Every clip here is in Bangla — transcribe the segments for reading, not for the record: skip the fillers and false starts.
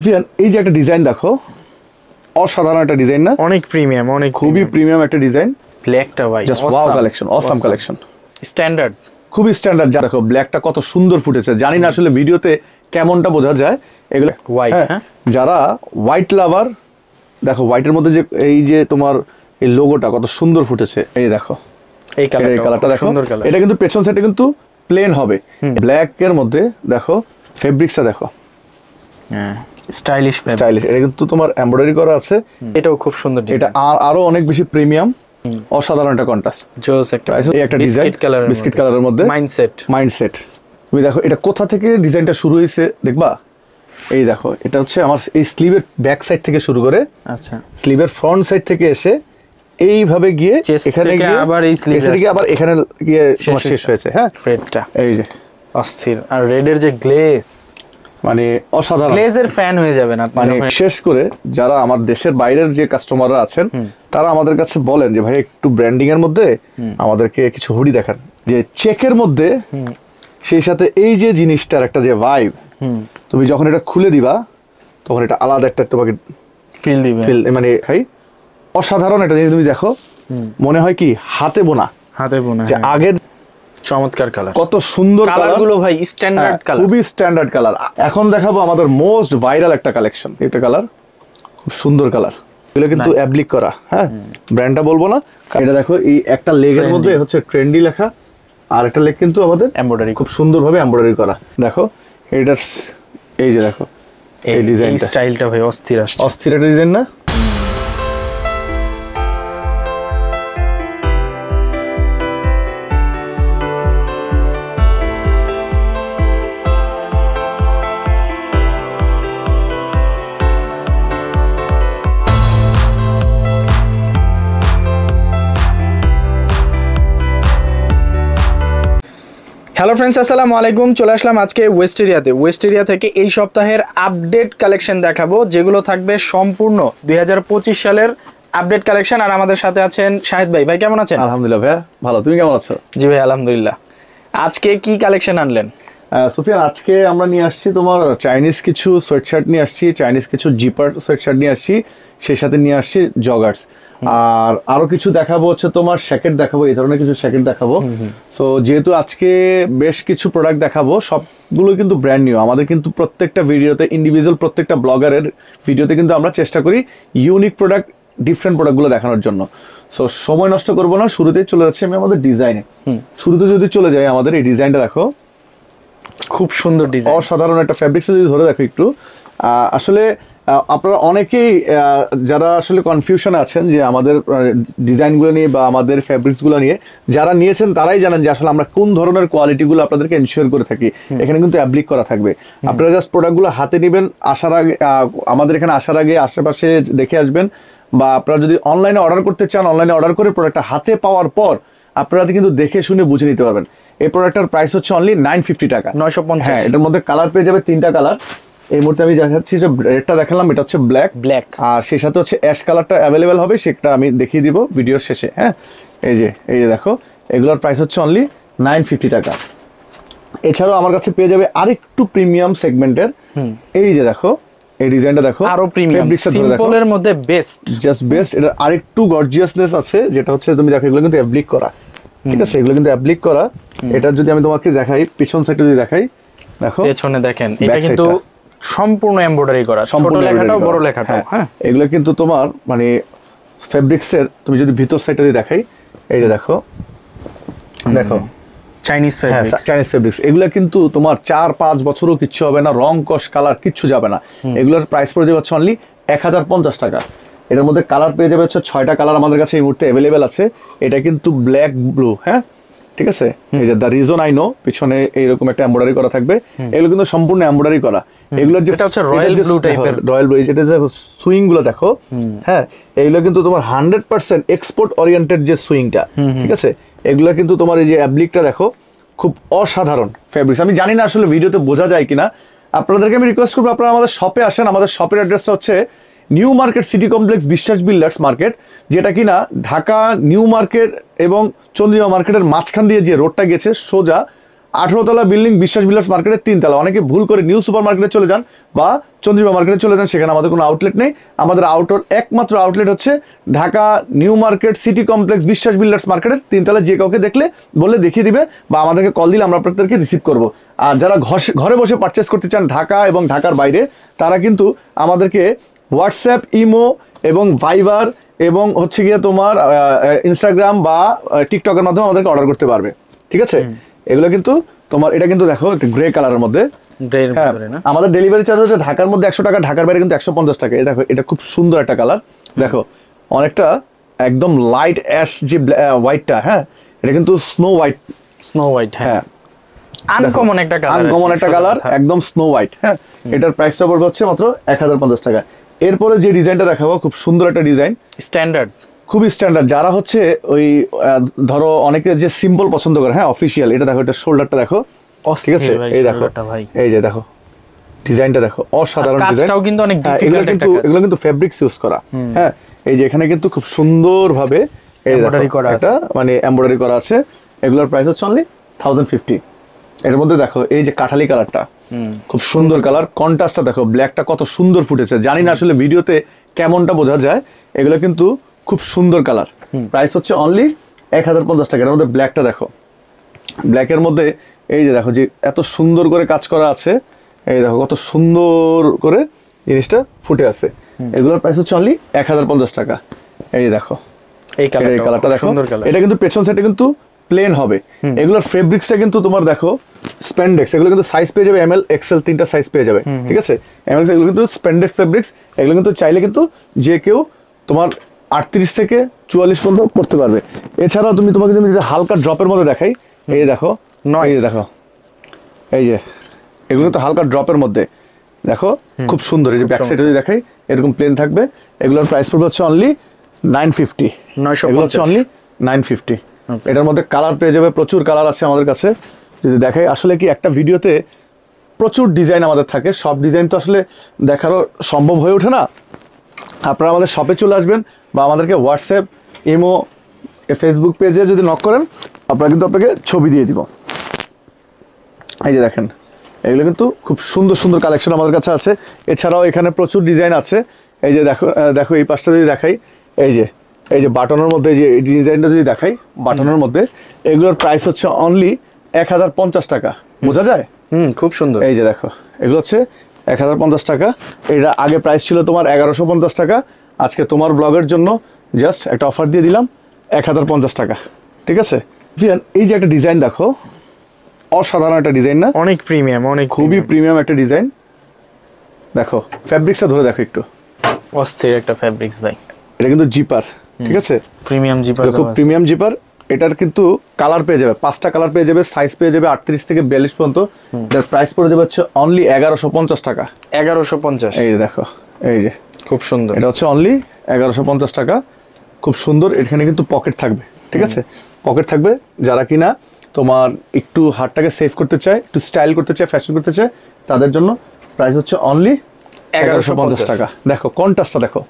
এই যে একটা ডিজাইন দেখো, অসাধারণ একটা ডিজাইন না? অনেক প্রিমিয়াম, অনেক খুবই প্রিমিয়াম একটা ডিজাইন। ব্ল্যাকটা ভাই just wow collection, awesome collection, standard, খুবই স্ট্যান্ডার্ড। যা দেখো ব্ল্যাকটা কত সুন্দর ফুটেছে, জানি না আসলে ভিডিওতে কেমনটা বোঝা যায়। এগুলো হোয়াইট, হ্যাঁ যারা হোয়াইট লাভার, দেখো হোয়াইটের মধ্যে যে এই যে তোমার এই লোগোটা কত সুন্দর ফুটেছে। এই দেখো এই কালারটা দেখো, এটা কিন্তু পেছন সাইডে কিন্তু প্লেন হবে, ব্ল্যাক এর মধ্যে দেখো ফেব্রিক্সটা দেখো, হ্যাঁ স্টাইলিশ স্টাইলিশ। এটা কিন্তু তোমার এমব্রয়ডারি করা আছে, এটাও খুব সুন্দর ডিজাইন। এটা আরো অনেক বেশি প্রিমিয়াম, অসাধারণ একটা কন্ট্রাস্ট। জোস একটা এই একটা ডিজাইন বিস্কিট কালারের মধ্যে মাইন্ডসেট। তুমি দেখো এটা কোথা থেকে ডিজাইনটা শুরু হয়েছে দেখবা। এই দেখো এটা হচ্ছে আমার এই স্লিভের ব্যাক সাইড থেকে শুরু করে, আচ্ছা স্লিভের ফ্রন্ট সাইড থেকে এসে এইভাবে গিয়ে এখানে গিয়ে আবার এই স্লিভ থেকে আবার এখানে গিয়ে শেষ হয়েছে। হ্যাঁ রেডটা এই যে অস্থির, আর রেডের যে গ্লেজ, মানে অসাধারণ। গ্লেজের ফ্যান হয়ে যাবেন আপনি। মানে বিশেষ করে যারা আমার দেশের বাইরের যে কাস্টমাররা আছেন তারা আমাদের কাছে বলেন যে ভাই একটু ব্র্যান্ডিং এর মধ্যে আমাদেরকে কিছু হুডি দেখান, যে চেকের মধ্যে সেই সাথে এই যে জিনিসটার একটা যে ভাইব, তুমি যখন এটা খুলে দিবা তখন এটা আলাদা একটা তোমাকে ফিল দিবে, মানে ভাই অসাধারণ একটা জিনিস। তুমি দেখো মনে হয় কি হাতে বোনা যে আগের চমৎকার কালার, কত সুন্দর কালারগুলো ভাই স্ট্যান্ডার্ড কালার, খুবই স্ট্যান্ডার্ড কালার। এখন দেখাবো আমাদের মোস্ট ভাইরাল একটা কালেকশন। এটা কালার খুব সুন্দর কালার, এগুলো কিন্তু অ্যাপ্লিক করা, হ্যাঁ ব্র্যান্ডটা বলবো না। এটা দেখো এই একটা লেগের মধ্যে হচ্ছে ট্রেন্ডি লেখা, আর একটা লেগ কিন্তু আমাদের এমব্রয়ডারি, খুব সুন্দরভাবে এমব্রয়ডারি করা। দেখো এটার এই যে দেখো এই ডিজাইনটা, স্টাইলটা ভাই অস্থির আসছে, অস্থির একটা ডিজাইন না? হ্যালো ফ্রেন্ডস, আসসালামু আলাইকুম। চলে আসলাম আজকে ওয়েস্ট এরিয়া থেকে এই সপ্তাহের আপডেট কালেকশন দেখাবো, যেগুলো থাকবে সম্পূর্ণ 2025 সালের আপডেট কালেকশন। আর আমাদের সাথে আছেন শাহিদ ভাই। ভাই কেমন আছেন? আলহামদুলিল্লাহ ভাইয়া ভালো, তুমি কেমন আছো? জি ভাই আলহামদুলিল্লাহ। আজকে কি কালেকশন আনলেন? সুফিয়ান, আজকে আমরা নিয়ে আসছি তোমার চাইনিজ কিছু সোয়েটশার্ট নিয়ে আসছি, চাইনিজ কিছু জিপার সোয়েটশার্ট নিয়ে আসছি, সেই সাথে নিয়ে আসছি জগার্স, আর আরো কিছু দেখাবো হচ্ছে তোমার শ্যাকেট দেখাবো, এই ধরনের কিছু শ্যাকেট দেখাবো। সো যেহেতু আজকে বেশ কিছু প্রোডাক্ট দেখাবো, সবগুলো কিন্তু ব্র্যান্ড নিউ। আমাদের কিন্তু প্রত্যেকটা ভিডিওতে ইন্ডিভিজুয়াল প্রত্যেকটা ব্লগারের ভিডিওতে কিন্তু আমরা চেষ্টা করি ইউনিক প্রোডাক্ট, ডিফারেন্ট প্রোডাক্টগুলো দেখানোর জন্য। সো সময় নষ্ট করবো না, শুরুতেই চলে যাচ্ছি আমি আমাদের ডিজাইনে। শুরুতে যদি চলে যাই, আমাদের এই ডিজাইনটা দেখো, খুব সুন্দর ডিজাইন, অসাধারণ একটা ফ্যাব্রিক্স যদি ধরে দেখো একটু। আসলে আপনারা অনেকেই যারা আসলে কনফিউশন আছেন যে আমাদের ডিজাইনগুলো নিয়ে বা আমাদের ফ্যাব্রিক্সগুলো নিয়ে, যারা নিয়েছেন তারাই জানেন যে আসলে আমরা কোন ধরনের কোয়ালিটিগুলো আপনাদেরকে এনশিওর করে থাকি। এখানে কিন্তু অ্যাপ্লিক করা থাকবে, আপনারা জাস্ট প্রোডাক্টগুলো হাতে নেবেন, আসার আগে আমাদের এখানে আসার আগে আশেপাশে দেখে আসবেন, বা আপনারা যদি অনলাইনে অর্ডার করতে চান অনলাইনে অর্ডার করে প্রোডাক্টটা হাতে পাওয়ার পর আপনারা কিন্তু দেখে শুনে বুঝে নিতে পারবেন। এই প্রোডাক্টটার প্রাইস হচ্ছে অনলি 950 টাকা, 950। হ্যাঁ, এটার মধ্যে কালার পেয়ে যাবে 3টা কালার। এই মুহূর্তে আমি দেখাচ্ছি যে রেডটা দেখালাম, এটা হচ্ছে ব্ল্যাক, আর সেই সাথে হচ্ছে অ্যাশ কালারটা অ্যাভেলেবেল হবে, সেটা আমি দেখিয়ে দিব ভিডিওর শেষে। হ্যাঁ এই যে দেখো, এগুলোর প্রাইস হচ্ছে অনলি 950 টাকা। এছাড়াও আমার কাছে পেয়ে যাবে আরেকটু প্রিমিয়াম সেগমেন্টের, এই যে দেখো এই ডিজাইনটা দেখো, আরো প্রিমিয়াম, সিম্পলের মধ্যে বেস্ট, জাস্ট বেস্ট। এটা আরেকটু গর্জিয়াসনেস আছে, যেটা হচ্ছে তুমি দেখো এগুলো কিন্তু অ্যাপ্লিক করা, ঠিক আছে, এগুলো কিন্তু অ্যাপ্লিক করা। এটা যদি আমি তোমাকে দেখাই, পিছন সাইডে যদি দেখাই, দেখো পেছনে দেখেন, এটা কিন্তু সম্পূর্ণ এমব্রয়ডারি করা, ছোট লেখাটাও বড় লেখাটাও। হ্যাঁ এগুলো কিন্তু তোমার মানে ফেব্রিক্সের, তুমি যদি ভিতর সাইডে যদি দেখাই, এই যে দেখো চাইনিজ ফেব্রিক্স, এগুলো কিন্তু তোমার 4-5 বছরও কিচ্ছু হবে না, রং কস কালার কিচ্ছু যাবে না। এগুলোর প্রাইস পড়ে যাবে হচ্ছে অনলি 1050 টাকা। এটার মধ্যে কালার পেয়ে যাবে হচ্ছে 6টা কালার আমাদের কাছে এই মুহূর্তে অ্যাভেলেবেল আছে। এটা কিন্তু ব্ল্যাক ব্লু, হ্যাঁ ঠিক আছে, এই যে দ্য রিজন আই নো, পিছনে এইরকম একটা এমব্রয়ডারি করা থাকবে, এগুলো কিন্তু সম্পূর্ণ এমব্রয়ডারি করা। এগুলোর যেটা হচ্ছে রয়্যাল ব্লু টাইপের, রয়্যাল ব্লু, যেটা দেখো সুইং গুলো দেখো, হ্যাঁ এগুলো কিন্তু তোমার 100% এক্সপোর্ট ওরিয়েন্টেড যে সুইংটা, ঠিক আছে, এগুলো কিন্তু তোমার এই যে অ্যাপ্লিকটা দেখো, খুব অসাধারণ ফেব্রিক্স। আমি জানি না আসলে ভিডিওতে বোঝা যায় কিনা, আপনাদেরকে আমি রিকোয়েস্ট করবো আপনারা আমাদের শপে আসেন। আমাদের শপের অ্যাড্রেসটা হচ্ছে নিউ মার্কেট সিটি কমপ্লেক্স বিশ্বাস বিল্ডার্স মার্কেট, যেটা কিনা ঢাকা নিউ মার্কেট এবং চন্দ্রিমা মার্কেটের মাঝখান দিয়ে যে রোডটা গেছে সোজা 18 তলা বিল্ডিং বিশ্বাস বিল্ডার্স মার্কেটের 3 তলা। অনেকে ভুল করে নিউ সুপার মার্কেটে চলে যান বা চন্দ্রিমা মার্কেটে চলে যান, সেখানে আমাদের কোনো আউটলেট নেই। আমাদের একমাত্র আউটলেট হচ্ছে Dhaka new market city complex বিশ্বাস বিল্ডার্স মার্কেটের 3 তলা। যে কাউকে দেখলে বললে দেখিয়ে দিবে বা আমাদেরকে কল দিলে আমরা আপনাদেরকে রিসিভ করব। আর যারা ঘরে বসে পারচেস করতে চান ঢাকা এবং ঢাকার বাইরে, তারা কিন্তু আমাদেরকে হোয়াটসঅ্যাপ, ইমো এবং ভাইবার এবং হচ্ছে গিয়ে তোমার ইনস্টাগ্রাম বা টিকটকের মাধ্যমে আমাদেরকে অর্ডার করতে পারবে। ঠিক আছে, এগুলো কিন্তু তোমার এটা কিন্তু দেখো গ্রে কালারের মধ্যে। হ্যাঁ, আমাদের ডেলিভারি চার্জ হচ্ছে ঢাকার মধ্যে 100 টাকা, ঢাকার বাইরে কিন্তু 150 টাকা। এই দেখো, এটা খুব সুন্দর একটা কালার। দেখো অনেকটা একদম লাইট অ্যাশ যে হোয়াইটটা, হ্যাঁ এটা কিন্তু স্নো হোয়াইট। হ্যাঁ, আনকমন একটা কালার, একদম স্নো হোয়াইট। হ্যাঁ, এটার প্রাইসটা পড়বে হচ্ছে মাত্র 1050 টাকা। এরপরে যে ডিজাইনটা দেখাবো, খুব সুন্দর একটা ডিজাইন, স্ট্যান্ডার্ড, খুবই স্ট্যান্ডার্ড। যারা হচ্ছে ওই ধরো অনেকে যে সিম্পল পছন্দ করে, হ্যাঁ অফিসিয়াল, এটা দেখো, এটা শোল্ডারটা দেখো, ঠিক আছে, এই দেখো, এই যে দেখো ডিজাইনটা দেখো, অসাধারণ ডিজাইন। কাজটাও কিন্তু অনেক ডিফিকাল্ট একটা কাজ। এগুলো কিন্তু ফেব্রিক্স ইউজ করা। হ্যাঁ, এই যে এখানে কিন্তু খুব সুন্দরভাবে এমব্রয়ডারি করা আছে, মানে এমব্রয়ডারি করা আছে। এগুলোর প্রাইস হচ্ছে অনলি 1050। এর মধ্যে দেখো এই যে কাঠালি কালারটা, খুব সুন্দর কালার। কন্ট্রাস্টটা দেখো, ব্ল্যাকটা কত সুন্দর ফুটেছে। জানি না আসলে ভিডিওতে কেমনটা বোঝা যায়। এগুলো কিন্তু খুব সুন্দর কালার। প্রাইস হচ্ছে অনলি 1050 টাকা। এর মধ্যে ব্ল্যাকটা দেখো, ব্ল্যাকের মধ্যে এই যে দেখো যে এত সুন্দর করে কাজ করা আছে। এই দেখো কত সুন্দর করে জিনিসটা ফুটে আছে। এগুলোর প্রাইস হচ্ছে অনলি 1050 টাকা। এই দেখো এই কালারটা দেখো, এটা কিন্তু পেছন সাইডে কিন্তু প্লেন হবে। এগুলোর ফেব্রিক্সটা কিন্তু তোমার দেখো স্প্যান্ডেক্স। এগুলো কিন্তু সাইজ পেয়ে যাবে এমএল, এক্সেল, 3টা সাইজ পেয়ে যাবে। ঠিক আছে, এমএল এগুলো কিন্তু স্প্যান্ডেক্স ফেব্রিক্স। এগুলো কিন্তু চাইলে কিন্তু যে কেউ তোমার 38 থেকে 44 পর্যন্ত করতে পারবে। এছাড়াও তোমাকে যদি হালকা ড্রপের মধ্যে দেখাই, এই দেখো, এই যে দেখো, এই যে এগুলো তো হালকা ড্রপের মধ্যে দেখো, খুব সুন্দর। এই যে ব্যাক সাইডে যদি দেখাই, এরকম প্লেন থাকবে। এগুলোর প্রাইস পড়বে হচ্ছে অনলি 950। এগুলো হচ্ছে অনলি 950। এটার মধ্যে কালার পেয়ে যাবে, প্রচুর কালার আছে আমাদের কাছে। যদি দেখাই, আসলে কি একটা ভিডিওতে প্রচুর ডিজাইন আমাদের থাকে, সব ডিজাইন তো আসলে দেখারও সম্ভব হয়ে ওঠে না। আপনারা আমাদের শপে চলে আসবেন বা আমাদেরকে হোয়াটসঅ্যাপ, ইমো, ফেসবুক পেজে যদি নক করেন, আপনারা কিন্তু আপনাকে ছবি দিয়ে দিব। এই যে দেখেন, এগুলো কিন্তু খুব সুন্দর সুন্দর কালেকশন আমাদের কাছে আছে। এছাড়াও এখানে প্রচুর ডিজাইন আছে। এই যে দেখো এই পাশটা যদি দেখাই, এই যে বাটনের মধ্যে যে ডিজাইনটা যদি দেখাই, বাটনের মধ্যে এগুলোর প্রাইস হচ্ছে অনলি 1050 টাকা। বোঝা যায়? খুব সুন্দর। এই যে দেখো, এগুলো হচ্ছে 1050 টাকা। এটা আগে প্রাইস ছিল তোমার 1150 টাকা। আজকে তোমার ব্লগের জন্য জাস্ট একটা অফার দিয়ে দিলাম 1050 টাকা। ঠিক আছে, এই যে একটা ডিজাইন দেখো, অসাধারণ একটা ডিজাইন না? অনেক প্রিমিয়াম, খুবই প্রিমিয়াম একটা ডিজাইন। দেখো ফেব্রিক্সটা ধরে দেখো একটু, অস্থির একটা ফেব্রিক্স ভাই। এটা কিন্তু জিপার, ঠিক আছে, প্রিমিয়াম জিপার, খুব প্রিমিয়াম জিপার। এটার কিন্তু কালার পেয়ে যাবে, 5টা কালার পেয়ে যাবে, সাইজ পেয়ে যাবে 38 থেকে 42 পর্যন্ত। এটার প্রাইস পড়ে যাবে হচ্ছে অনলি 1150 টাকা। 1150। এই যে দেখো, এই যে খুব সুন্দর। এটা হচ্ছে অনলি 1150 টাকা। খুব সুন্দর। এখানে কিন্তু পকেট থাকবে, ঠিক আছে, পকেট থাকবে। যারা কিনা তোমার একটু হাতটাকে সেভ করতে চায়, একটু স্টাইল করতে চায়, ফ্যাশন করতে চায়, তাদের জন্য প্রাইস হচ্ছে অনলি 1150 টাকা। দেখো কন্ট্রাস্টটা দেখো,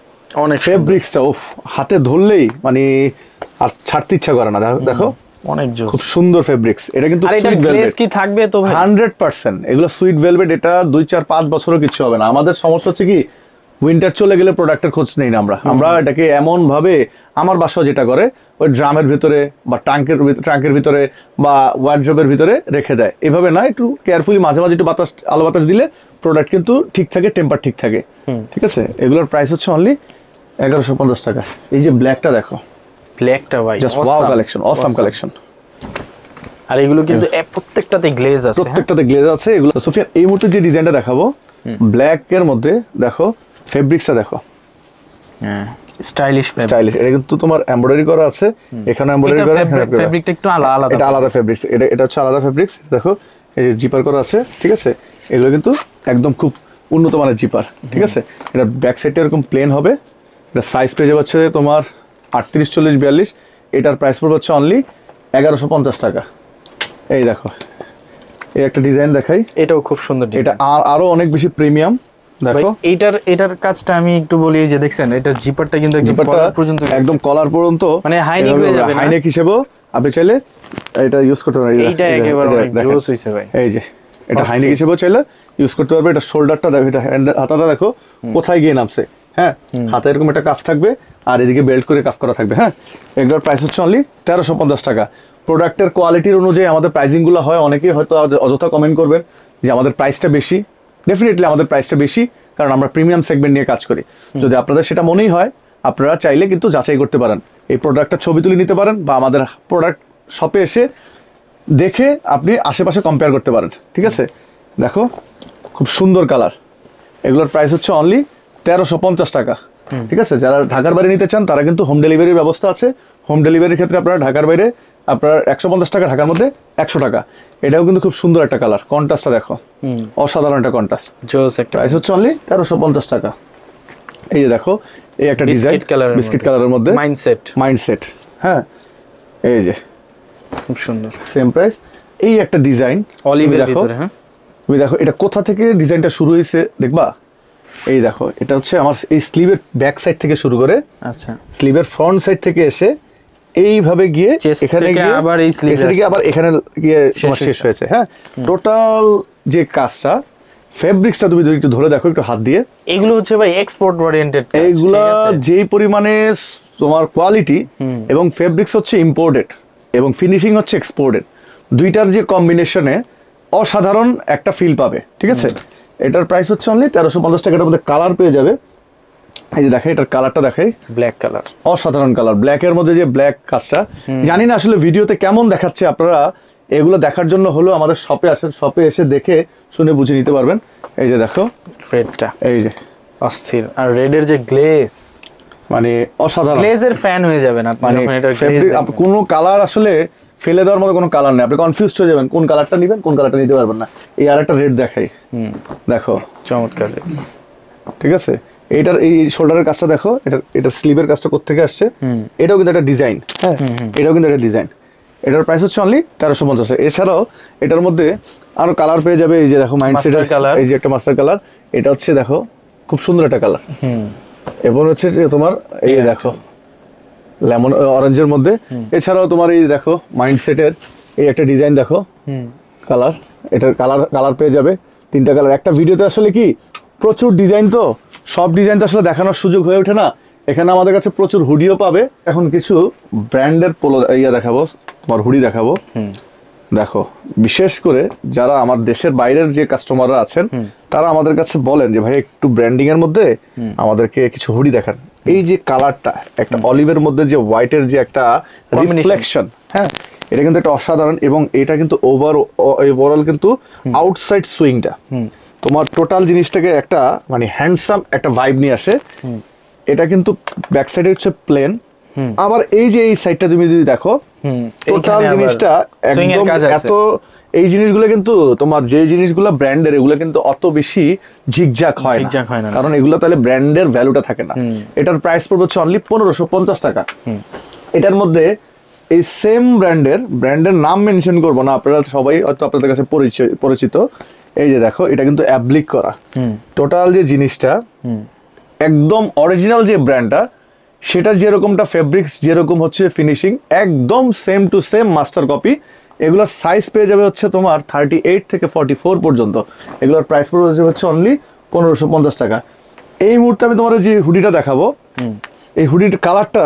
অনেক ফেব্রিক্সটা উফ, হাতে ধরলেই মানে আর ছাড়তে ইচ্ছা করে না। দেখো অনেক জোস, খুব সুন্দর ফেব্রিক্স। এটা কিন্তু সুইট ভেলভেট কি থাকবে তো ভাই 100%। এগুলো সুইট ভেলভেট। এটা 2-4-5 বছরও কিছু হবে না। আমাদের সমস্যা হচ্ছে কি, উইন্টার চলে গেলে প্রোডাক্টের খোঁজ নেই না আমরা এটাকে এমন ভাবে, আমার বাসা যেটা করে ওই ড্রামের ভিতরে বা ট্রাঙ্কের ভিতরে বা ওয়ার্ড্রোবের ভিতরে রেখে দেয়। এভাবে না, একটু কেয়ারফুলি মাঝে মাঝে একটু আলো বাতাস দিলে প্রোডাক্ট কিন্তু ঠিক থাকে, টেম্পার ঠিক থাকে। ঠিক আছে, এগুলোর প্রাইস হচ্ছে অনলি 1150 টাকা। এই যে ব্ল্যাকটা দেখো, ব্ল্যাকটা ভাই just wow collection, awesome collection. আর এগুলো কিন্তু প্রত্যেকটাতে গ্লেজ আছে, প্রত্যেকটাতে গ্লেজ আছে। এগুলো সুফিয়ান এই মুহূর্তে যে ডিজাইনটা দেখাবো, ব্ল্যাক এর মধ্যে দেখো ফেব্রিক্সটা দেখো, হ্যাঁ স্টাইলিশ। এটা কিন্তু তোমার এমব্রয়ডারি করা আছে, এখানে এমব্রয়ডারি করা, ফেব্রিকটা একটু আলাদা, এটা আলাদা ফেব্রিক্স। এটা হচ্ছে আলাদা ফেব্রিক্স। দেখো এই যে জিপার করা আছে, ঠিক আছে। এগুলো কিন্তু একদম খুব উন্নত মানের জিপার, ঠিক আছে। এটা ব্যাক সাইডটা এরকম প্লেন হবে। এটা সাইজ পেয়ে যাচ্ছে তোমার 38, 40, 42। এটার প্রাইস পড়বে হচ্ছে অনলি 1150 টাকা। এই দেখো, এই একটা ডিজাইন দেখাই, এটাও খুব সুন্দর। এটা আরো অনেক বেশি প্রিমিয়াম। দেখো এটার কাজটা আমি একটু বলি, যে দেখছেন এটা জিপারটা কিন্তু একদম কলার পর্যন্ত, একদম কলার পর্যন্ত, মানে হাইনেক হয়ে যাবে, হাইনেক হিসেবেও আপনি চাইলে এটা ইউজ করতে পারেন। এইটা একেবারে অনেক জোস হইছে ভাই। এই যে এটা হাইনেক হিসেবে চাইলে ইউজ করতে পারবে। এটা শোল্ডারটা দেখো, এটা হাতাটা দেখো কোথায় গিয়ে নামছে। হ্যাঁ, হাতে এরকম একটা কাফ থাকবে আর এদিকে বেল্ট করে কাফ করা থাকবে। হ্যাঁ, এগুলোর প্রাইস হচ্ছে অনলি 1350 টাকা। প্রোডাক্টের কোয়ালিটির অনুযায়ী আমাদের প্রাইসিংগুলো হয়। অনেকেই হয়তো অযথা কমেন্ট করবেন যে আমাদের প্রাইসটা বেশি। ডেফিনেটলি আমাদের প্রাইসটা বেশি, কারণ আমরা প্রিমিয়াম সেগমেন্ট নিয়ে কাজ করি। যদি আপনাদের সেটা মনেই হয়, আপনারা চাইলে কিন্তু যাচাই করতে পারেন, এই প্রোডাক্টটা ছবি তুলে নিতে পারেন, বা আমাদের প্রোডাক্ট শপে এসে দেখে আপনি আশেপাশে কম্পেয়ার করতে পারেন। ঠিক আছে, দেখো খুব সুন্দর কালার। এগুলোর প্রাইস হচ্ছে অনলি 1350 টাকা। ঠিক আছে, যারা ঢাকার বাইরে নিতে চান তারা কিন্তু হোম ডেলিভারির ব্যবস্থা আছে। হোম ডেলিভারির ক্ষেত্রে আপনারা ঢাকার বাইরে আপনার 150 টাকা, ঢাকার মধ্যে 100 টাকা। এটাও কিন্তু খুব সুন্দর একটা কালার, কন্ট্রাস্টটা দেখো, অসাধারণ একটা কন্ট্রাস্ট। প্রাইস হচ্ছে অনলি 1350 টাকা। এই যে দেখো, এই একটা ডিজাইন বিস্কিট কালারের মধ্যে মাইন্ডসেট। হ্যাঁ, এই যে খুব সুন্দর, সেম প্রাইস। এই একটা ডিজাইন অলিভের ভিতরে। হ্যাঁ, তুমি দেখো এটা কোথা থেকে ডিজাইনটা শুরু হয়েছে দেখবা। এই দেখো, এটা হচ্ছে আমার এই স্লিভের ব্যাক সাইড থেকে শুরু করে, আচ্ছা, স্লিভের ফ্রন্ট সাইড থেকে এসে এইভাবে গিয়ে এখানে গিয়ে আবার এই স্লিভে গিয়ে আবার এখানে গিয়ে শেষ হয়েছে। হ্যাঁ, টোটাল যে কাজটা, ফেব্রিক্সটা তুমি যদি একটু ধরে দেখো একটু হাত দিয়ে, এগুলো হচ্ছে ভাই এক্সপোর্ট ওরিয়েন্টেড। এইগুলা যেই পরিমাণে তোমার কোয়ালিটি এবং ফেব্রিক্স হচ্ছে ইম্পোর্টেড এবং ফিনিশিং হচ্ছে এক্সপোর্টেড, দুইটার যে কম্বিনেশনে অসাধারণ একটা ফিল পাবে। ঠিক আছে, এটার প্রাইস হচ্ছে অনলি 1350 টাকা। এটার মধ্যে কালার পেয়ে যাবে। এই যে দেখেন, এটার কালারটা দেখাই, ব্ল্যাক কালার, অসাধারণ কালার। ব্ল্যাকের মধ্যে যে ব্ল্যাক কাজটা, জানি না আসলে ভিডিওতে কেমন দেখাচ্ছে, আপনারা এগুলো দেখার জন্য হলো আমাদের শপে আসেন, শপে এসে দেখে শুনে বুঝে নিতে পারবেন। এই যে দেখো রেডটা, এই যে অস্থির, আর রেডের যে গ্লেজ, মানে অসাধারণ। গ্লেজের ফ্যান হয়ে যাবেন আপনি যখন এটা গ্লেজ। কোনো কালার আসলে ফেলে দেওয়ার মতো কোনো কালার নেই, আপনি কনফিউজড হয়ে যাবেন কোন কালারটা নেবেন, কোন কালারটা নিতে পারবেন না। এই আরেকটা রেড দেখাই, দেখো চমৎকার। ঠিক আছে, এইটার এই শোল্ডারের কাজটা দেখো, এটার স্লিভের কাজটা কোত্থেকে আসছে। এটাও কিন্তু একটা ডিজাইন। হ্যাঁ, এটাও কিন্তু একটা ডিজাইন। এটার প্রাইস হচ্ছে অনলি 1350। এছাড়াও এটার মধ্যে আরো কালার পেয়ে যাবে। এই যে দেখো মাইন্ডসেটের কালার, এই যে একটা মাস্টার কালার, এটা হচ্ছে দেখো খুব সুন্দর একটা কালার। এবং হচ্ছে যে তোমার এই দেখো লেমন অরেঞ্জের মধ্যে। এছাড়াও তোমার এই দেখো মাইন্ডসেটের এই একটা ডিজাইন দেখো, কালার, এটার কালার পেয়ে যাবে 3টা কালার। একটা ভিডিওতে আসলে কি প্রচুর ডিজাইন, তো সব ডিজাইন তো আসলে দেখানোর সুযোগ হয়ে ওঠে না। এখানে আমাদের কাছে প্রচুর হুডিও পাবে। এখন কিছু ব্র্যান্ডের পোলো দেখাবো, তোমার হুডি দেখাবো। দেখো, বিশেষ করে যারা আমার দেশের বাইরের যে কাস্টমাররা আছেন, তারা আমাদের কাছে বলেন যে ভাই একটু ব্র্যান্ডিং এর মধ্যে আমাদেরকে কিছু হুডি দেখান। এই যে কালারটা, একটা অলিভের মধ্যে যে হোয়াইটের যে একটা রিফ্লেকশন, হ্যাঁ, এটা কিন্তু একটা অসাধারণ। এবং এটা কিন্তু ওভারঅল কিন্তু আউটসাইড সুইংটা তোমার টোটাল জিনিসটাকে একটা মানে হ্যান্ডসাম একটা ভাইব নিয়ে আসে। এটা কিন্তু ব্যাক সাইডে হচ্ছে প্লেন, আবার এই যে এই সাইডটা তুমি যদি দেখো, টোটাল জিনিসটা একদম এত, এই জিনিসগুলো কিন্তু তোমার যে জিনিসগুলো ব্র্যান্ডের, এগুলো কিন্তু অত বেশি ঝিকঝাক হয় না, কারণ এগুলো তাহলে ব্র্যান্ডের ভ্যালুটা থাকে না। এটার প্রাইস পড়বে হচ্ছে অনলি 1550 টাকা। এটার মধ্যে এই সেম ব্র্যান্ডের নাম মেনশন করবো না, আপনারা সবাই হয়তো আপনাদের কাছে পরিচিত। এই যে দেখো, এটা কিন্তু অ্যাপ্লিক করা টোটাল যে জিনিসটা, একদম অরিজিনাল যে ব্র্যান্ডটা, সেটা যেরকমটা ফেব্রিক্স, যেরকম হচ্ছে ফিনিশিং, একদম same to same master copy. এগুলোর সাইজ পেয়ে যাবে হচ্ছে তোমার 38 থেকে 44 পর্যন্ত। এগুলোর প্রাইস পড়বে হচ্ছে অনলি 1550 টাকা। এই মুহূর্তে আমি তোমার যে হুডিটা দেখাবো, এই হুডির কালারটা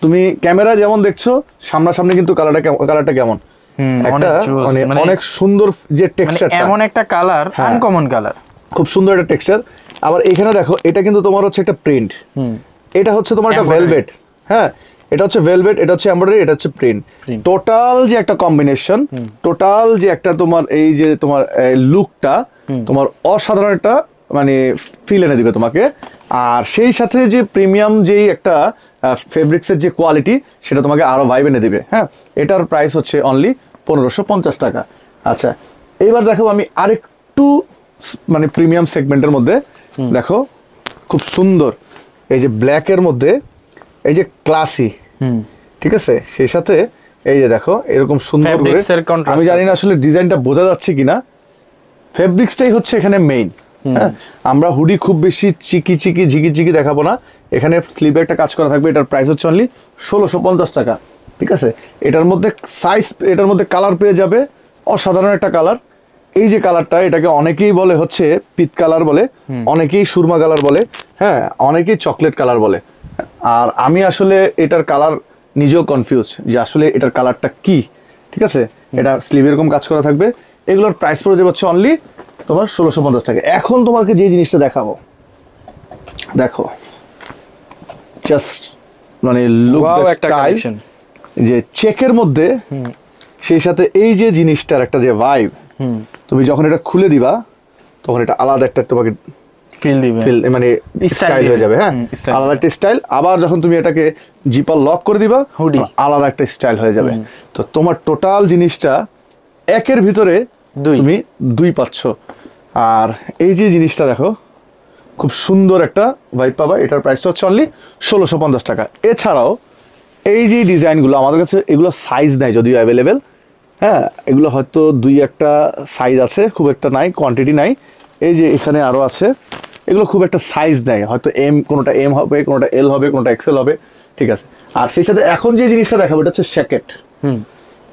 তুমি ক্যামেরা যেমন দেখছো, সামনাসামনি কিন্তু কালারটা কেমন একটা মানে অনেক সুন্দর যে টেক্সচারটা, এমন একটা কালার, আনকমন কালার, খুব সুন্দর একটা টেক্সচার। আবার এখানে দেখো, এটা কিন্তু তোমার হচ্ছে একটা প্রিন্ট, এটা হচ্ছে তোমার একটা ভেলভেট। হ্যাঁ, এটা হচ্ছে ভেলভেট, এটা হচ্ছে এমব্রয়ডারি, এটা হচ্ছে প্রিন্ট। টোটাল যে একটা কম্বিনেশন, টোটাল যে একটা তোমার এই যে তোমার লুকটা তোমার অসাধারণ একটা মানে ফিল এনে দিবে তোমাকে। আর সেই সাথে যে প্রিমিয়াম যেই একটা ফেব্রিক্সের যে কোয়ালিটি, সেটা তোমাকে আরো ভাইব এনে দিবে। হ্যাঁ, এটার প্রাইস হচ্ছে অনলি 1550 টাকা। আচ্ছা, এইবার দেখো আমি আরেকটু মানে প্রিমিয়াম সেগমেন্টের মধ্যে দেখো, খুব সুন্দর এই যে ব্ল্যাকের মধ্যে এই যে ক্লাসি, ঠিক আছে, সেই সাথে এই যে দেখো এরকম সুন্দর করে, আমি জানি না আসলে ডিজাইনটা বোঝা যাচ্ছে কিনা, ফেব্রিক্সটাই হচ্ছে এখানে মেইন। হ্যাঁ, আমরা হুডি খুব বেশি ঝিকি দেখাবো না। এখানে স্লিভে একটা কাজ করা থাকবে। এটার প্রাইস হচ্ছে অনলি 1650 টাকা। ঠিক আছে, এটার মধ্যে সাইজ, এটার মধ্যে কালার পেয়ে যাবে অসাধারণ একটা কালার। এই যে কালারটা, এটাকে অনেকেই বলে হচ্ছে পিত কালার বলে, অনেকেই সুরমা কালার বলে, হ্যাঁ, অনেকেই চকলেট কালার বলে। আর আমি আসলে এটার কালার নিজেও কনফিউজ যে আসলে এটার কালারটা কি। ঠিক আছে, এটা স্লিভ এরকম কাজ করা থাকবে। এগুলোর প্রাইস পড়ে যাচ্ছে অনলি তোমার 1650 টাকা। এখন তোমাকে যে জিনিসটা দেখাবো, দেখো জাস্ট মানে লুক দ্য স্টাইল, যে চেকের মধ্যে সেই সাথে এই যে জিনিসটার একটা যে ভাইব, তুমি যখন এটা খুলে দিবা তখন এটা আলাদা একটা তোমাকে ফিল দিবে, মানে স্টাইল হয়ে যাবে। হ্যাঁ, আলাদা একটা স্টাইল। আবার যখন তুমি এটাকে জিপার লক করে দিবা, আলাদা একটা স্টাইল হয়ে যাবে। তো তোমার টোটাল জিনিসটা একের ভিতরে তুমি দুই পাচ্ছ। আর এই যে জিনিসটা দেখো, খুব সুন্দর একটা ভাইব পাবা। এটার প্রাইসটা হচ্ছে অনলি 1650 টাকা। এছাড়াও এই যে ডিজাইনগুলো আমাদের কাছে, এগুলো সাইজ নাই যদিও অ্যাভেলেবেল, হ্যাঁ, এগুলো হয়তো দুই একটা সাইজ আছে, খুব একটা নাই, কোয়ান্টিটি নাই। এই যে এখানে আরও আছে, এগুলো খুব একটা সাইজ নেই, হয়তো কোনোটা এম হবে, কোনোটা এল হবে, কোনোটা এক্সেল হবে। ঠিক আছে, আর সেই সাথে এখন যে জিনিসটা দেখাবো এটা হচ্ছে শ্যাকেট।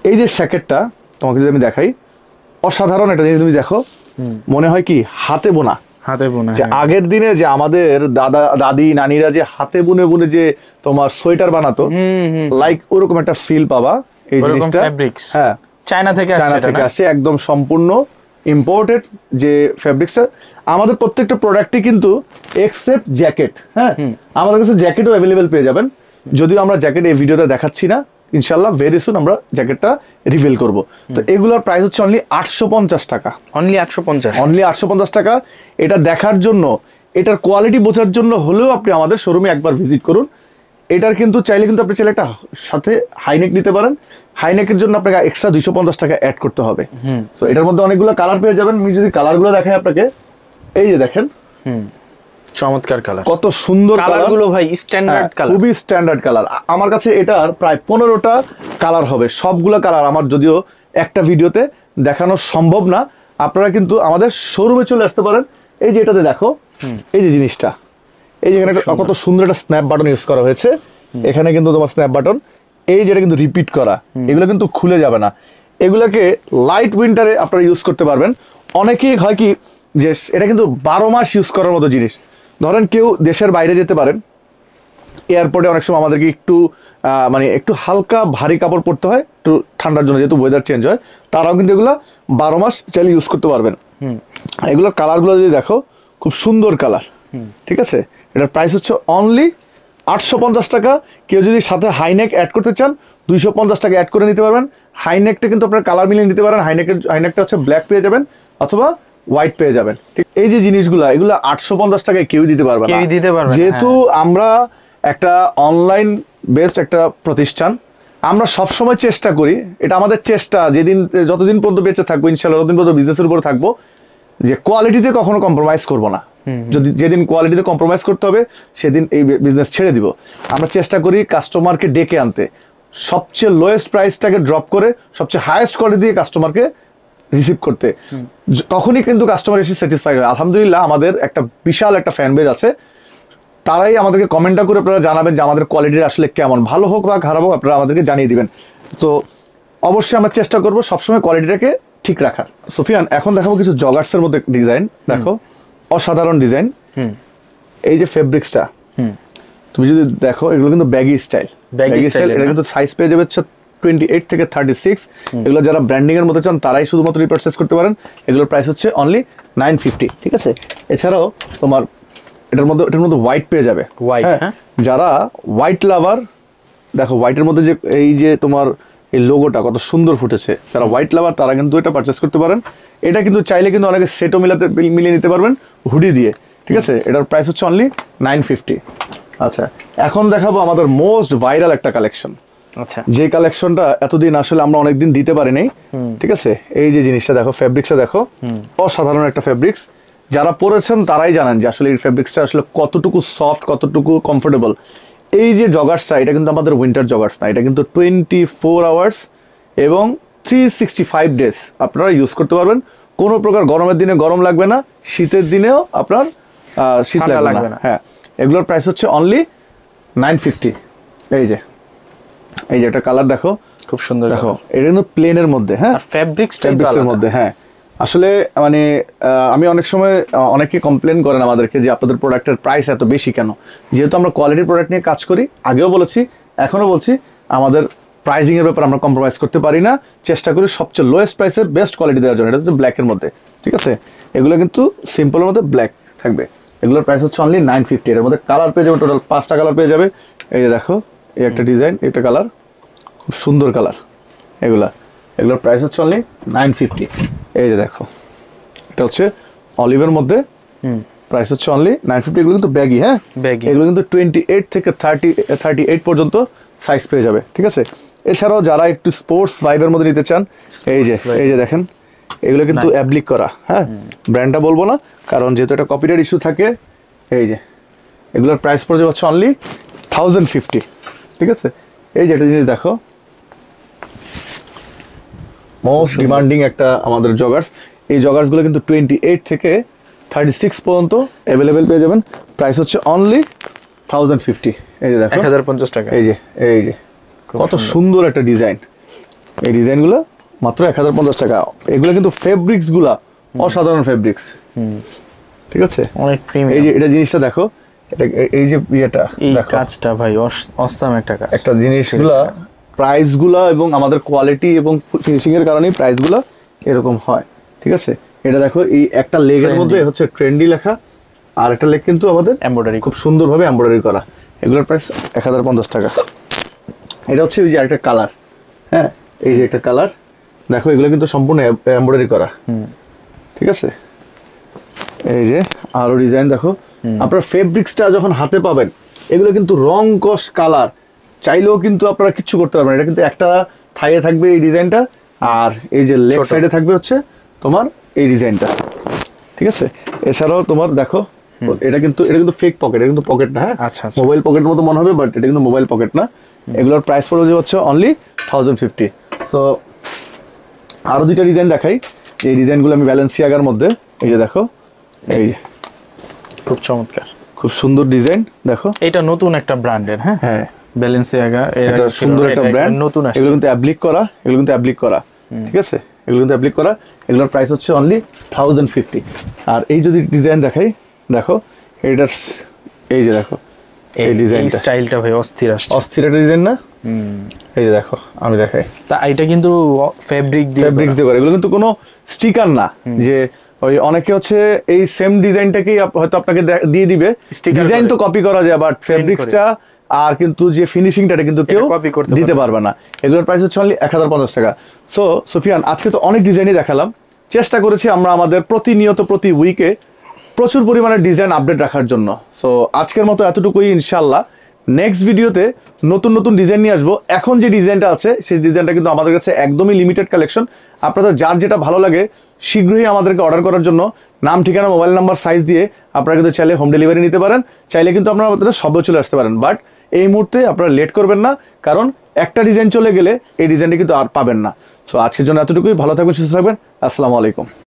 এই যে শ্যাকেটটা তোমাকে যদি আমি দেখাই, অসাধারণ একটা জিনিস। তুমি দেখো, মনে হয় কি হাতে বোনা, যে আগের দিনে যে আমাদের দাদি নানিরা যে হাতে বুনে বুনে যে তোমার সোয়েটার বানাতো, লাইক ওরকম একটা ফিল পাবা। এই জিনিসটা হ্যাঁ চায়না থেকে আসে, একদম সম্পূর্ণ ইম্পোর্টেড যে ফেব্রিক্সটা। আমাদের প্রত্যেকটা প্রোডাক্টই কিন্তু এক্সেপ্ট জ্যাকেট, হ্যাঁ, আমাদের কাছে জ্যাকেটও অ্যাভেলেবেল পেয়ে যাবেন। যদিও আমরা জ্যাকেট এই ভিডিওতে দেখাচ্ছি না, ইনশাল্লাহ ভেরি সুন আমরা জ্যাকেটটা রিভিল করব। তো এগুলোর প্রাইস হচ্ছে অনলি 850 টাকা, অনলি 850 টাকা। এটা দেখার জন্য, এটার কোয়ালিটি বোঝার জন্য হলেও আপনি আমাদের শোরুমে একবার ভিজিট করুন। এটার কিন্তু চাইলে কিন্তু আপনি চাইলে একটা সাথে হাইনেক নিতে পারেন। হাইনেকের জন্য আপনাকে এক্সট্রা 250 টাকা অ্যাড করতে হবে। তো এটার মধ্যে অনেকগুলো কালার পেয়ে যাবেন। আমি যদি কালারগুলো দেখাই আপনাকে, এই যে দেখেন, চমৎকার কালার, কত সুন্দর কালারগুলো ভাই, স্ট্যান্ডার্ড কালার, খুবই স্ট্যান্ডার্ড কালার। আমার কাছে এটার প্রায় 15টা কালার হবে। সবগুলো কালার আমার যদিও একটা ভিডিওতে দেখানো সম্ভব না, আপনারা কিন্তু আমাদের শোরুমে চলে আসতে পারেন। এই যে এটাতে দেখো, এই যে জিনিসটা, এই যে এখানে কত সুন্দর একটা স্ন্যাপ বাটন ইউজ করা হয়েছে। এখানে কিন্তু তোমার স্ন্যাপ বাটন, এই যেটা কিন্তু রিপিট করা, এগুলো কিন্তু খুলে যাবে না। এগুলোকে লাইট উইন্টারে আপনারা ইউজ করতে পারবেন। অনেকেই হয় কি যে এটা কিন্তু 12 মাস ইউজ করার মতো জিনিস। ধরেন কেউ দেশের বাইরে যেতে পারেন, এয়ারপোর্টে অনেক সময় আমাদেরকে একটু মানে একটু হালকা ভারী কাপড় পরতে হয় একটু ঠান্ডার জন্য, যেহেতু ওয়েদার চেঞ্জ হয়। তারাও কিন্তু এগুলো 12 মাস চাইলে ইউজ করতে পারবেন। এগুলোর কালারগুলো যদি দেখো, খুব সুন্দর কালার। ঠিক আছে, এটার প্রাইস হচ্ছে অনলি 850 টাকা। কেউ যদি সাথে হাইনেক অ্যাড করতে চান, 250 টাকা অ্যাড করে নিতে পারবেন। হাইনেকটা কিন্তু আপনার কালার মিলিয়ে নিতে পারেন। হাইনেকটা হচ্ছে ব্ল্যাক পেয়ে যাবেন অথবা হোয়াইট পেয়ে যাবেন। ঠিক, এই যে জিনিসগুলো, এগুলো 850 টাকায় কেউ দিতে পারবে না, যেহেতু আমরা একটা অনলাইন বেসড একটা প্রতিষ্ঠান। আমরা সবসময় চেষ্টা করি, এটা আমাদের চেষ্টা, যতদিন পর্যন্ত বেঁচে থাকবো ইনশাআল্লাহ, ততদিন পর্যন্ত বিজনেসের উপরে থাকবো, যে কোয়ালিটিতে কখনো কম্প্রোমাইজ করবো না। যেদিন কোয়ালিটিতে কম্প্রোমাইজ করতে হবে সেদিন এই বিজনেস ছেড়ে দিব। আমরা চেষ্টা করি কাস্টমারকে ডেকে আনতে, সবচেয়ে লোয়েস্ট প্রাইসটাকে ড্রপ করে সবচেয়ে হাইয়েস্ট কোয়ালিটি দিয়ে কাস্টমারকে রিসিভ করতে। তখনই কিন্তু কাস্টমার এসে স্যাটিসফাইড হয়। আলহামদুলিল্লাহ, আমাদের একটা বিশাল একটা ফ্যান বেজ আছে। তারাই আমাদেরকে কমেন্টটা করে আপনারা জানাবেন যে আমাদের কোয়ালিটি আসলে কেমন, ভালো হোক বা খারাপ হোক, আপনারা আমাদেরকে জানিয়ে দিবেন। তো অবশ্যই আমরা চেষ্টা করবো সবসময় কোয়ালিটিটাকে ঠিক রাখার। সুফিয়ান, এখন দেখাবো কিছু জগার্সের মধ্যে ডিজাইন। দেখো, অসাধারণ ডিজাইন। এই যে ফেব্রিক্সটা তুমি যদি দেখো, এগুলো কিন্তু ব্যাগি স্টাইল। এটা কিন্তু সাইজ পেয়ে যাবে 28 থেকে 36। এগুলো যারা ব্র্যান্ডিং এর মধ্যে চান তারাই শুধুমাত্র পারচেজ করতে পারেন। এগুলোর প্রাইস হচ্ছে অনলি 950। ঠিক আছে, এছাড়াও তোমার এটার মধ্যে হোয়াইট পেয়ে যাবে। যারা হোয়াইট লাভার, দেখো হোয়াইটের মধ্যে যে এই যে তোমার এই লোগোটা কত সুন্দর ফুটেছে, যারা হোয়াইট লাভার তারা কিন্তু এটা পারচেস করতে পারেন। এটা কিন্তু চাইলে কিন্তু অনেকে সেটও মিলিয়ে নিতে পারবেন হুডি দিয়ে। ঠিক আছে, এটার প্রাইস হচ্ছে অনলি 950। আচ্ছা, এখন দেখাবো আমাদের মোস্ট ভাইরাল একটা কালেকশন। আচ্ছা, যে কালেকশনটা এতদিন আসলে আমরা অনেকদিন দিতে পারিনি। ঠিক আছে, এই যে জিনিসটা দেখো, ফেব্রিক্সটা দেখো, অসাধারণ একটা ফেব্রিক্স। যারা পরেছেন তারাই জানেন যে আসলে এই ফেব্রিক্সটা আসলে কতটুকু সফট, কতটুকু কমফোর্টেবল। এই যে জগার্সটা, এটা কিন্তু আমাদের উইন্টার জগার্স না, এটা কিন্তু 24 আওয়ার্স এবং 365 ডেজ আপনারা ইউজ করতে পারবেন। কোনো প্রকার গরমের দিনে গরম লাগবে না, শীতের দিনেও আপনার শীত লাগবে না। হ্যাঁ, এগুলোর প্রাইস হচ্ছে অনলি 950। এই যে এই যে একটা কালার দেখো, খুব সুন্দর। দেখো এটা কিন্তু প্লেনের মধ্যে, হ্যাঁ ফেব্রিক্সের মধ্যে। হ্যাঁ আসলে মানে আমি অনেক সময় অনেকে কমপ্লেন করেন আমাদেরকে যে আপনাদের প্রোডাক্টের প্রাইস এত বেশি কেন। যেহেতু আমরা কোয়ালিটির প্রোডাক্ট নিয়ে কাজ করি, আগেও বলেছি এখনো বলছি, আমাদের প্রাইসিং এর ব্যাপারে আমরা কম্প্রোমাইজ করতে পারি না, চেষ্টা করি সবচেয়ে লোয়েস্ট প্রাইসের বেস্ট কোয়ালিটি দেওয়ার জন্য। এটা হচ্ছে ব্ল্যাকের মধ্যে, ঠিক আছে। এগুলো কিন্তু সিম্পলের মধ্যে ব্ল্যাক থাকবে, এগুলোর প্রাইস হচ্ছে অনলি 950। এর মধ্যে কালার পেয়ে যাবে টোটাল 5টা কালার পেয়ে যাবে। এই যে দেখো এই একটা ডিজাইন, একটা কালার, খুব সুন্দর কালার। এগুলোর প্রাইস হচ্ছে অনলি 950। এই যে দেখো এটা হচ্ছে অলিভের মধ্যে, প্রাইস হচ্ছে অনলি 950। এগুলো কিন্তু ব্যাগি, হ্যাঁ এগুলো কিন্তু 28 থেকে 38 পর্যন্ত সাইজ পেয়ে যাবে, ঠিক আছে। এছাড়াও যারা একটু স্পোর্টস ভাইবের মধ্যে নিতে চান, এই যে দেখেন এগুলো কিন্তু অ্যাপ্লিক করা, হ্যাঁ ব্র্যান্ডটা বলবো না কারণ যেহেতু এটা কপিরাইট ইস্যু থাকে। এই যে এগুলোর প্রাইস পড়ে যাচ্ছে অনলি 1050, ঠিক আছে। এই যে একটা জিনিস দেখো, মোস্ট ডিমান্ডিং একটা আমাদের জগার্স। এই জগার্সগুলো কিন্তু 28 থেকে 36 পর্যন্ত অ্যাভেলেবেল পেয়ে যাবেন, প্রাইস হচ্ছে অনলি 1050। এই যে দেখো 1050 টাকা। এই যে কত সুন্দর একটা ডিজাইন, এই ডিজাইনগুলো মাত্র 1050 টাকা। এগুলো কিন্তু ফেব্রিক্স গুলা অসাধারণ ফেব্রিক্স, ঠিক আছে অনেক প্রিমিয়াম। এই যে এটা জিনিসটা দেখো, এই যে এটা এই কাজটা ভাই অসাম একটা কাজ। একটা জিনিসগুলা প্রাইসগুলা এবং আমাদের কোয়ালিটি এবং ফিনিশিং এর কারণেই প্রাইসগুলো এরকম হয়, ঠিক আছে। এটা দেখো এই একটা লেগের মধ্যে হচ্ছে ট্রেন্ডি লেখা, আর একটা লেগ কিন্তু আমাদের এমব্রয়ডারি, খুব সুন্দরভাবে এমব্রয়ডারি করা। এগুলোর প্রাইস 1050 টাকা। এটা হচ্ছে ওই যে আরেকটা কালার, হ্যাঁ এই যে একটা কালার দেখো, এগুলো কিন্তু সম্পূর্ণ এমব্রয়ডারি করা, ঠিক আছে। এই যে আরো ডিজাইন দেখো, আপনারা ফেব্রিক্সটা যখন হাতে পাবেন, এগুলো কিন্তু রং কস কালার চাইলেও কিন্তু আপনারা কিছু করতে পারবেন। এটা কিন্তু একটা থাইয়ে থাকবে এই ডিজাইনটা, আর এই যে লেফট সাইডে থাকবে হচ্ছে তোমার এই ডিজাইনটা, ঠিক আছে। এছাড়াও তোমার দেখো এটা কিন্তু ফেক পকেট, এটা কিন্তু পকেট না, হ্যাঁ মোবাইল পকেটের মতো মনে হবে, বাট এটা কিন্তু মোবাইল পকেট না। এগুলোর প্রাইস পড়ে হচ্ছে অনলি 1050। সো আরো দুইটা ডিজাইন দেখাই, এই ডিজাইনগুলো আমি ব্যালেন্সিয়াগার মধ্যে। এই যে দেখো, এই যে খুব চমৎকার, খুব সুন্দর ডিজাইন দেখো। এটা নতুন একটা ব্র্যান্ডের, হ্যাঁ ব্যালেন্সিয়াগা, এটা সুন্দর একটা ব্র্যান্ড, নতুন আসছে। এগুলো কিন্তু অ্যাপ্লিক করা, ঠিক আছে। এগুলো কিন্তু অ্যাপ্লিক করা, এগুলোর প্রাইস হচ্ছে অনলি 1050। আর এই যদি ডিজাইন দেখাই, দেখো এটার এই যে দেখো এই ডিজাইনটা, স্টাইলটা ভাই অস্থির আসছে, অস্থির একটা ডিজাইন না। এই যে দেখো আমি দেখাই, তা এটা কিন্তু ফেব্রিক্স দিয়ে করা। এগুলো কিন্তু কোনো স্টিকার না, যে ওই অনেকে হচ্ছে এই সেম ডিজাইনটাকেই হয়তো আপনাকে দিয়ে দিবে, ডিজাইন তো কপি করা যায়, বাট ফেব্রিক্সটা আর কিন্তু যে ফিনিশিংটা কিন্তু কেউ দিতে পারবে না। এগুলোর প্রাইস হচ্ছে অনলি 1050 টাকা। সো সুফিয়ান, আজকে তো অনেক ডিজাইনই দেখালাম, চেষ্টা করেছি আমরা আমাদের প্রতিনিয়ত প্রতি উইকে প্রচুর পরিমাণে ডিজাইন আপডেট রাখার জন্য। সো আজকের মতো এতটুকুই, ইনশাল্লাহ নেক্সট ভিডিওতে নতুন ডিজাইন নিয়ে আসবো। এখন যে ডিজাইনটা আছে সেই ডিজাইনটা কিন্তু আমাদের কাছে একদমই লিমিটেড কালেকশন। আপনাদের যার যেটা ভালো লাগে শীঘ্রই আমাদেরকে অর্ডার করার জন্য নাম, ঠিকানা, মোবাইল নাম্বার, সাইজ দিয়ে আপনারা কিন্তু চাইলে হোম ডেলিভারি নিতে পারেন, চাইলে কিন্তু আপনারা আমাদের সবে চলে আসতে পারেন। বাট এই মুহূর্তে আপনারা লেট করবেন না, কারণ একটা ডিজাইন চলে গেলে এই ডিজাইনটা কিন্তু আর পাবেন না। সো আজকের জন্য এতটুকুই, ভালো থাকবেন, সুস্থ থাকবেন, আসসালামু আলাইকুম।